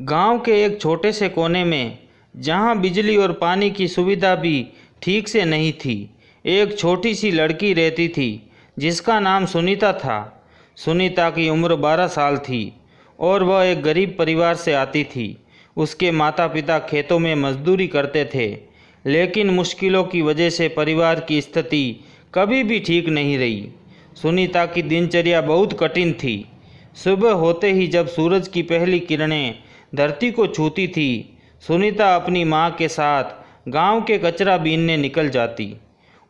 गांव के एक छोटे से कोने में, जहां बिजली और पानी की सुविधा भी ठीक से नहीं थी, एक छोटी सी लड़की रहती थी जिसका नाम सुनीता था। सुनीता की उम्र 12 साल थी और वह एक गरीब परिवार से आती थी। उसके माता पिता खेतों में मजदूरी करते थे, लेकिन मुश्किलों की वजह से परिवार की स्थिति कभी भी ठीक नहीं रही। सुनीता की दिनचर्या बहुत कठिन थी। सुबह होते ही जब सूरज की पहली किरणें धरती को छूती थी, सुनीता अपनी माँ के साथ गांव के कचरा बीनने निकल जाती।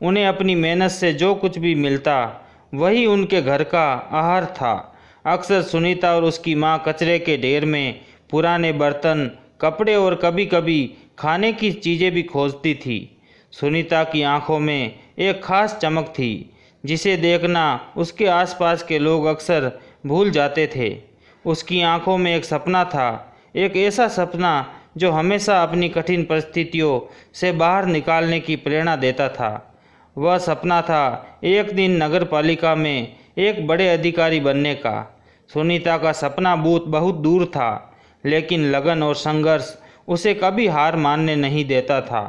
उन्हें अपनी मेहनत से जो कुछ भी मिलता वही उनके घर का आहार था। अक्सर सुनीता और उसकी माँ कचरे के ढेर में पुराने बर्तन, कपड़े और कभी कभी खाने की चीज़ें भी खोजती थी। सुनीता की आंखों में एक खास चमक थी जिसे देखना उसके आसपास के लोग अक्सर भूल जाते थे। उसकी आंखों में एक सपना था, एक ऐसा सपना जो हमेशा अपनी कठिन परिस्थितियों से बाहर निकालने की प्रेरणा देता था। वह सपना था एक दिन नगर पालिका में एक बड़े अधिकारी बनने का। सुनीता का सपना बहुत दूर था, लेकिन लगन और संघर्ष उसे कभी हार मानने नहीं देता था।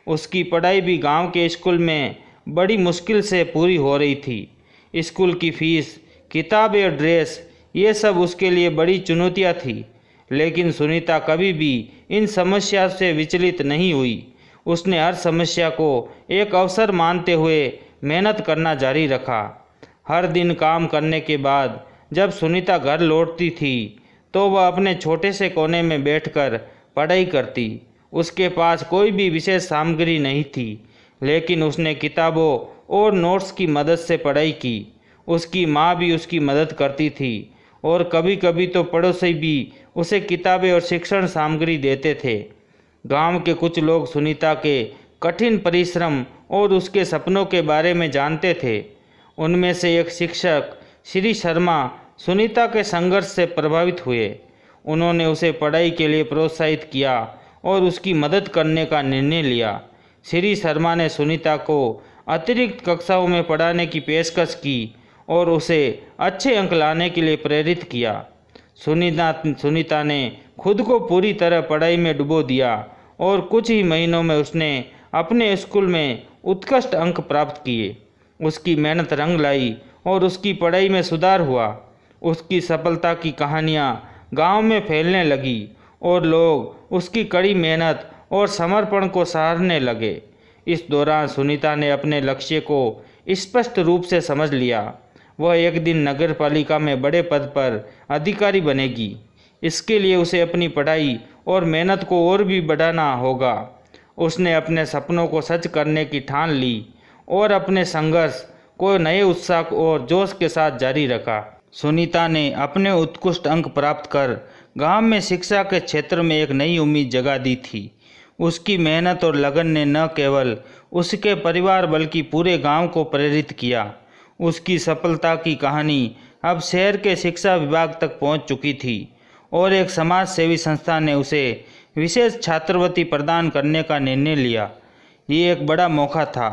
उसकी पढ़ाई भी गांव के स्कूल में बड़ी मुश्किल से पूरी हो रही थी। स्कूल की फीस, किताबें और ड्रेस, ये सब उसके लिए बड़ी चुनौतियाँ थी। लेकिन सुनीता कभी भी इन समस्या से विचलित नहीं हुई। उसने हर समस्या को एक अवसर मानते हुए मेहनत करना जारी रखा। हर दिन काम करने के बाद जब सुनीता घर लौटती थी तो वह अपने छोटे से कोने में बैठकर पढ़ाई करती। उसके पास कोई भी विशेष सामग्री नहीं थी, लेकिन उसने किताबों और नोट्स की मदद से पढ़ाई की। उसकी माँ भी उसकी मदद करती थी और कभी कभी तो पड़ोसी भी उसे किताबें और शिक्षण सामग्री देते थे। गांव के कुछ लोग सुनीता के कठिन परिश्रम और उसके सपनों के बारे में जानते थे। उनमें से एक शिक्षक श्री शर्मा सुनीता के संघर्ष से प्रभावित हुए। उन्होंने उसे पढ़ाई के लिए प्रोत्साहित किया और उसकी मदद करने का निर्णय लिया। श्री शर्मा ने सुनीता को अतिरिक्त कक्षाओं में पढ़ाने की पेशकश की और उसे अच्छे अंक लाने के लिए प्रेरित किया। सुनीता ने खुद को पूरी तरह पढ़ाई में डुबो दिया और कुछ ही महीनों में उसने अपने स्कूल में उत्कृष्ट अंक प्राप्त किए। उसकी मेहनत रंग लाई और उसकी पढ़ाई में सुधार हुआ। उसकी सफलता की कहानियाँ गांव में फैलने लगी और लोग उसकी कड़ी मेहनत और समर्पण को सराहने लगे। इस दौरान सुनीता ने अपने लक्ष्य को स्पष्ट रूप से समझ लिया। वह एक दिन नगर पालिका में बड़े पद पर अधिकारी बनेगी। इसके लिए उसे अपनी पढ़ाई और मेहनत को और भी बढ़ाना होगा। उसने अपने सपनों को सच करने की ठान ली और अपने संघर्ष को नए उत्साह और जोश के साथ जारी रखा। सुनीता ने अपने उत्कृष्ट अंक प्राप्त कर गांव में शिक्षा के क्षेत्र में एक नई उम्मीद जगा दी थी। उसकी मेहनत और लगन ने न केवल उसके परिवार बल्कि पूरे गांव को प्रेरित किया। उसकी सफलता की कहानी अब शहर के शिक्षा विभाग तक पहुंच चुकी थी और एक समाज सेवी संस्था ने उसे विशेष छात्रवृत्ति प्रदान करने का निर्णय लिया। ये एक बड़ा मौका था।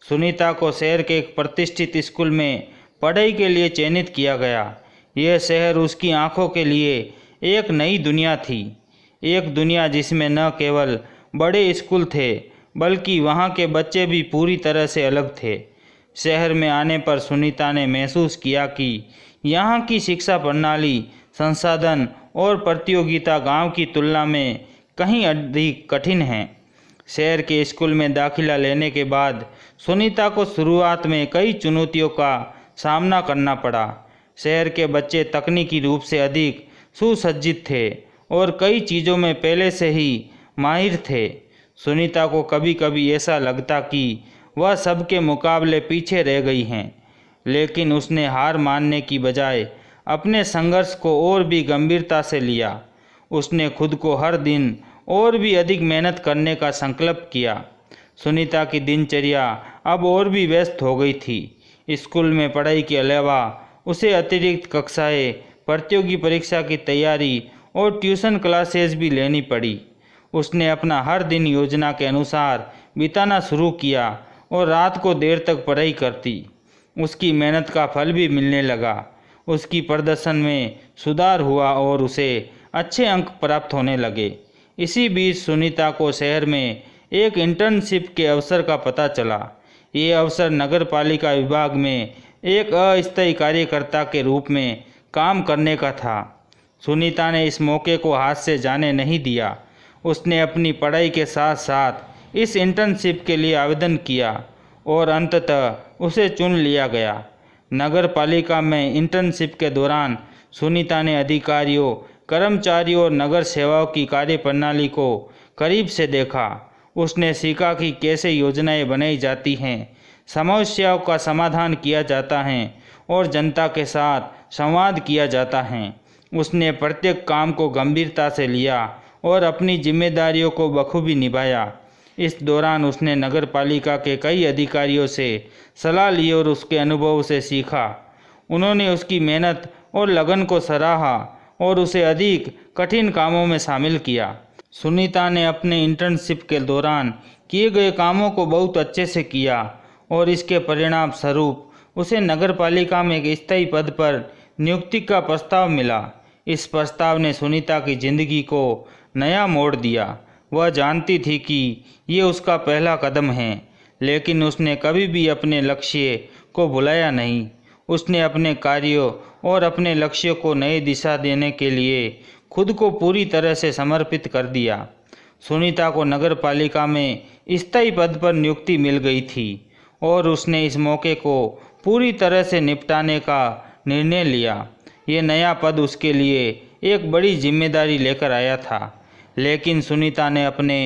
सुनीता को शहर के एक प्रतिष्ठित स्कूल में पढ़ाई के लिए चयनित किया गया। यह शहर उसकी आंखों के लिए एक नई दुनिया थी, एक दुनिया जिसमें न केवल बड़े स्कूल थे बल्कि वहाँ के बच्चे भी पूरी तरह से अलग थे। शहर में आने पर सुनीता ने महसूस किया कि यहाँ की शिक्षा प्रणाली, संसाधन और प्रतियोगिता गांव की तुलना में कहीं अधिक कठिन है। शहर के स्कूल में दाखिला लेने के बाद सुनीता को शुरुआत में कई चुनौतियों का सामना करना पड़ा। शहर के बच्चे तकनीकी रूप से अधिक सुसज्जित थे और कई चीज़ों में पहले से ही माहिर थे। सुनीता को कभी कभी ऐसा लगता कि वह सबके मुकाबले पीछे रह गई हैं, लेकिन उसने हार मानने की बजाय अपने संघर्ष को और भी गंभीरता से लिया। उसने खुद को हर दिन और भी अधिक मेहनत करने का संकल्प किया। सुनीता की दिनचर्या अब और भी व्यस्त हो गई थी। स्कूल में पढ़ाई के अलावा उसे अतिरिक्त कक्षाएं, प्रतियोगी परीक्षा की तैयारी और ट्यूशन क्लासेस भी लेनी पड़ी। उसने अपना हर दिन योजना के अनुसार बिताना शुरू किया और रात को देर तक पढ़ाई करती। उसकी मेहनत का फल भी मिलने लगा। उसकी प्रदर्शन में सुधार हुआ और उसे अच्छे अंक प्राप्त होने लगे। इसी बीच सुनीता को शहर में एक इंटर्नशिप के अवसर का पता चला। ये अवसर नगर पालिका विभाग में एक अस्थायी कार्यकर्ता के रूप में काम करने का था। सुनीता ने इस मौके को हाथ से जाने नहीं दिया। उसने अपनी पढ़ाई के साथ साथ इस इंटर्नशिप के लिए आवेदन किया और अंततः उसे चुन लिया गया। नगर पालिका में इंटर्नशिप के दौरान सुनीता ने अधिकारियों, कर्मचारियों और नगर सेवाओं की कार्यप्रणाली को करीब से देखा। उसने सीखा कि कैसे योजनाएं बनाई जाती हैं, समस्याओं का समाधान किया जाता है और जनता के साथ संवाद किया जाता है। उसने प्रत्येक काम को गंभीरता से लिया और अपनी जिम्मेदारियों को बखूबी निभाया। इस दौरान उसने नगर पालिका के कई अधिकारियों से सलाह ली और उसके अनुभव से सीखा। उन्होंने उसकी मेहनत और लगन को सराहा और उसे अधिक कठिन कामों में शामिल किया। सुनीता ने अपने इंटर्नशिप के दौरान किए गए कामों को बहुत अच्छे से किया और इसके परिणाम स्वरूप उसे नगर पालिका में एक स्थायी पद पर नियुक्ति का प्रस्ताव मिला। इस प्रस्ताव ने सुनीता की जिंदगी को नया मोड़ दिया। वह जानती थी कि ये उसका पहला कदम है, लेकिन उसने कभी भी अपने लक्ष्य को भुलाया नहीं। उसने अपने कार्यों और अपने लक्ष्यों को नई दिशा देने के लिए खुद को पूरी तरह से समर्पित कर दिया। सुनीता को नगर पालिका में स्थायी पद पर नियुक्ति मिल गई थी और उसने इस मौके को पूरी तरह से निपटाने का निर्णय लिया। ये नया पद उसके लिए एक बड़ी जिम्मेदारी लेकर आया था, लेकिन सुनीता ने अपने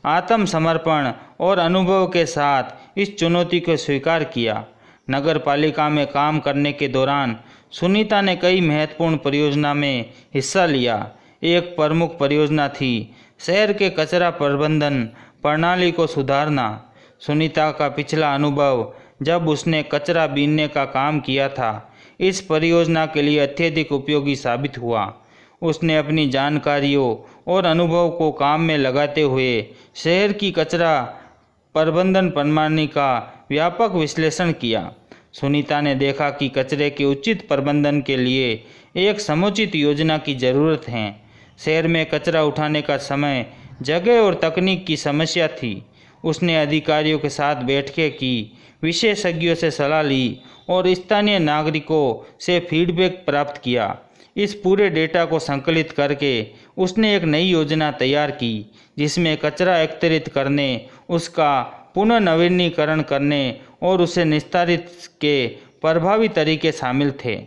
आत्मसमर्पण और अनुभव के साथ इस चुनौती को स्वीकार किया। नगर पालिका में काम करने के दौरान सुनीता ने कई महत्वपूर्ण परियोजना में हिस्सा लिया। एक प्रमुख परियोजना थी शहर के कचरा प्रबंधन प्रणाली को सुधारना। सुनीता का पिछला अनुभव जब उसने कचरा बीनने का काम किया था, इस परियोजना के लिए अत्यधिक उपयोगी साबित हुआ। उसने अपनी जानकारियों और अनुभव को काम में लगाते हुए शहर की कचरा प्रबंधन प्रणाली का व्यापक विश्लेषण किया। सुनीता ने देखा कि कचरे के उचित प्रबंधन के लिए एक समुचित योजना की ज़रूरत है। शहर में कचरा उठाने का समय, जगह और तकनीक की समस्या थी। उसने अधिकारियों के साथ बैठकें की, विशेषज्ञों से सलाह ली और स्थानीय नागरिकों से फीडबैक प्राप्त किया। इस पूरे डेटा को संकलित करके उसने एक नई योजना तैयार की, जिसमें कचरा एकत्रित करने, उसका पुनर्नवीनीकरण करने और उसे निस्तारित के प्रभावी तरीके शामिल थे।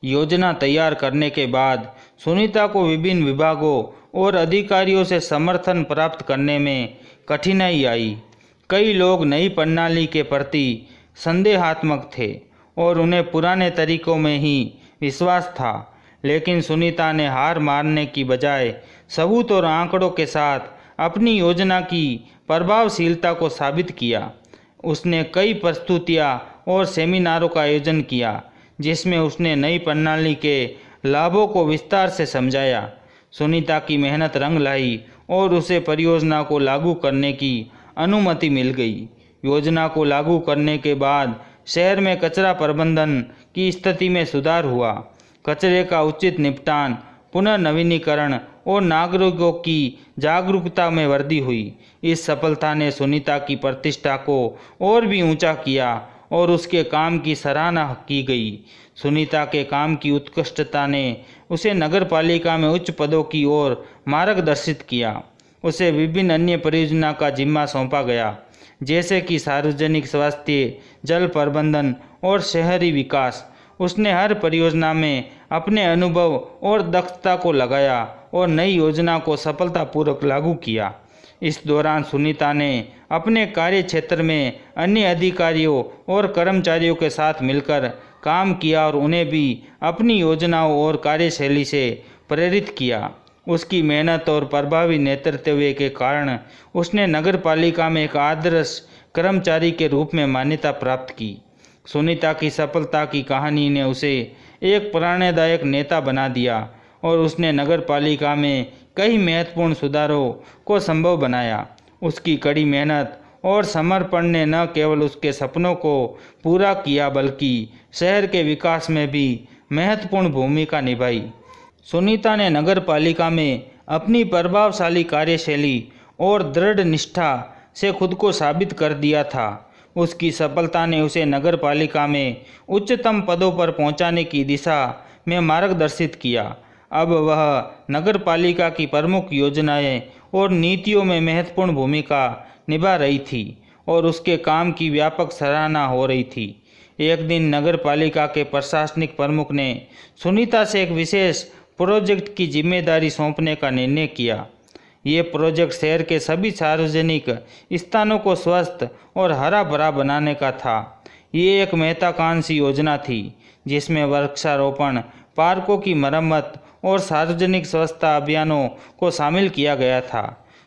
योजना तैयार करने के बाद सुनीता को विभिन्न विभागों और अधिकारियों से समर्थन प्राप्त करने में कठिनाई आई। कई लोग नई प्रणाली के प्रति संदेहात्मक थे और उन्हें पुराने तरीकों में ही विश्वास था, लेकिन सुनीता ने हार मानने की बजाय सबूत और आंकड़ों के साथ अपनी योजना की प्रभावशीलता को साबित किया। उसने कई प्रस्तुतियाँ और सेमिनारों का आयोजन किया, जिसमें उसने नई प्रणाली के लाभों को विस्तार से समझाया। सुनीता की मेहनत रंग लाई और उसे परियोजना को लागू करने की अनुमति मिल गई। योजना को लागू करने के बाद शहर में कचरा प्रबंधन की स्थिति में सुधार हुआ। कचरे का उचित निपटान, पुनर्नवीनीकरण और नागरिकों की जागरूकता में वृद्धि हुई। इस सफलता ने सुनीता की प्रतिष्ठा को और भी ऊंचा किया और उसके काम की सराहना की गई। सुनीता के काम की उत्कृष्टता ने उसे नगर पालिका में उच्च पदों की ओर मार्गदर्शित किया। उसे विभिन्न अन्य परियोजना का जिम्मा सौंपा गया, जैसे कि सार्वजनिक स्वास्थ्य, जल प्रबंधन और शहरी विकास। उसने हर परियोजना में अपने अनुभव और दक्षता को लगाया और नई योजना को सफलतापूर्वक लागू किया। इस दौरान सुनीता ने अपने कार्य क्षेत्र में अन्य अधिकारियों और कर्मचारियों के साथ मिलकर काम किया और उन्हें भी अपनी योजनाओं और कार्यशैली से प्रेरित किया। उसकी मेहनत और प्रभावी नेतृत्व के कारण उसने नगर पालिका में एक आदर्श कर्मचारी के रूप में मान्यता प्राप्त की। सुनीता की सफलता की कहानी ने उसे एक प्रेरणादायक नेता बना दिया और उसने नगर पालिका में कई महत्वपूर्ण सुधारों को संभव बनाया। उसकी कड़ी मेहनत और समर्पण ने न केवल उसके सपनों को पूरा किया, बल्कि शहर के विकास में भी महत्वपूर्ण भूमिका निभाई। सुनीता ने नगर पालिका में अपनी प्रभावशाली कार्यशैली और दृढ़ निष्ठा से खुद को साबित कर दिया था। उसकी सफलता ने उसे नगर पालिका में उच्चतम पदों पर पहुंचाने की दिशा में मार्गदर्शित किया। अब वह नगर पालिका की प्रमुख योजनाएं और नीतियों में महत्वपूर्ण भूमिका निभा रही थी और उसके काम की व्यापक सराहना हो रही थी। एक दिन नगर पालिका के प्रशासनिक प्रमुख ने सुनीता से एक विशेष प्रोजेक्ट की जिम्मेदारी सौंपने का निर्णय किया। ये प्रोजेक्ट शहर के सभी सार्वजनिक स्थानों को स्वस्थ और हरा भरा बनाने का था। ये एक महत्वाकांक्षी योजना थी जिसमें वृक्षारोपण, पार्कों की मरम्मत और सार्वजनिक स्वच्छता अभियानों को शामिल किया गया था।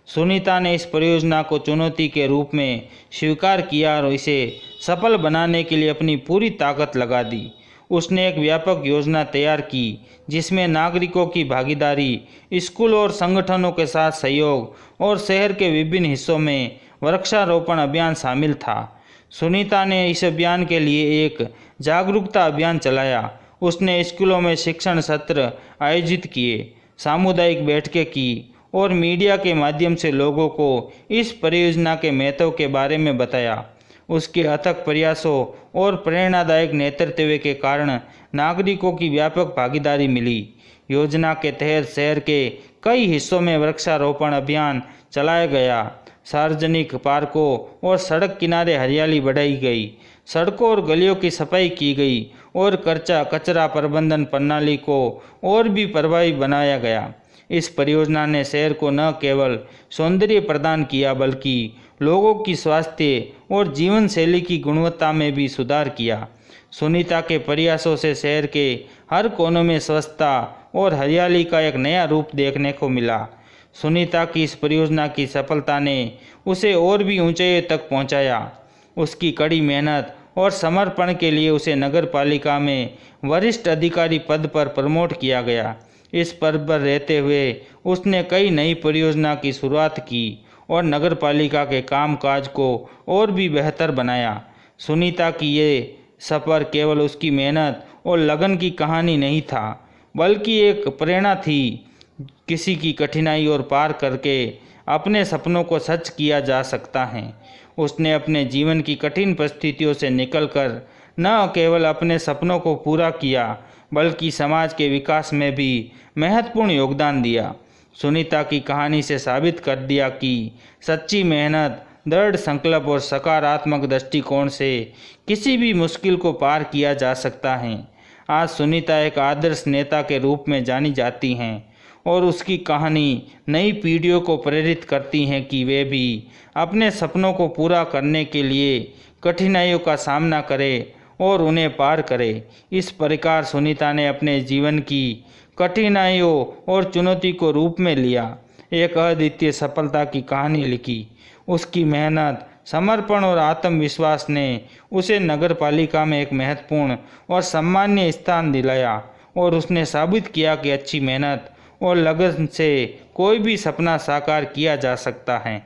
सुनीता ने इस परियोजना को चुनौती के रूप में स्वीकार किया और इसे सफल बनाने के लिए अपनी पूरी ताकत लगा दी। उसने एक व्यापक योजना तैयार की जिसमें नागरिकों की भागीदारी, स्कूल और संगठनों के साथ सहयोग और शहर के विभिन्न हिस्सों में वृक्षारोपण अभियान शामिल था। सुनीता ने इस अभियान के लिए एक जागरूकता अभियान चलाया। उसने स्कूलों में शिक्षण सत्र आयोजित किए, सामुदायिक बैठकें की और मीडिया के माध्यम से लोगों को इस परियोजना के महत्व के बारे में बताया। उसके अथक प्रयासों और प्रेरणादायक नेतृत्व के कारण नागरिकों की व्यापक भागीदारी मिली। योजना के तहत शहर के कई हिस्सों में वृक्षारोपण अभियान चलाया गया। सार्वजनिक पार्कों और सड़क किनारे हरियाली बढ़ाई गई, सड़कों और गलियों की सफाई की गई और कचरा प्रबंधन प्रणाली को और भी प्रभावी बनाया गया। इस परियोजना ने शहर को न केवल सौंदर्य प्रदान किया बल्कि लोगों की स्वास्थ्य और जीवन शैली की गुणवत्ता में भी सुधार किया। सुनीता के प्रयासों से शहर के हर कोने में स्वच्छता और हरियाली का एक नया रूप देखने को मिला। सुनीता की इस परियोजना की सफलता ने उसे और भी ऊंचाई तक पहुंचाया। उसकी कड़ी मेहनत और समर्पण के लिए उसे नगर पालिका में वरिष्ठ अधिकारी पद पर प्रमोट किया गया। इस पद पर रहते हुए उसने कई नई परियोजना की शुरुआत की और नगर पालिका के कामकाज को और भी बेहतर बनाया। सुनीता की ये सफ़र केवल उसकी मेहनत और लगन की कहानी नहीं था, बल्कि एक प्रेरणा थी। किसी की कठिनाई और पार करके अपने सपनों को सच किया जा सकता है। उसने अपने जीवन की कठिन परिस्थितियों से निकलकर न केवल अपने सपनों को पूरा किया बल्कि समाज के विकास में भी महत्वपूर्ण योगदान दिया। सुनीता की कहानी से साबित कर दिया कि सच्ची मेहनत, दृढ़ संकल्प और सकारात्मक दृष्टिकोण से किसी भी मुश्किल को पार किया जा सकता है। आज सुनीता एक आदर्श नेता के रूप में जानी जाती हैं और उसकी कहानी नई पीढ़ियों को प्रेरित करती है कि वे भी अपने सपनों को पूरा करने के लिए कठिनाइयों का सामना करें और उन्हें पार करें। इस प्रकार सुनीता ने अपने जीवन की कठिनाइयों और चुनौती को रूप में लिया, एक अद्वितीय सफलता की कहानी लिखी। उसकी मेहनत, समर्पण और आत्मविश्वास ने उसे नगर पालिका में एक महत्वपूर्ण और सम्मानीय स्थान दिलाया और उसने साबित किया कि अच्छी मेहनत और लगन से कोई भी सपना साकार किया जा सकता है।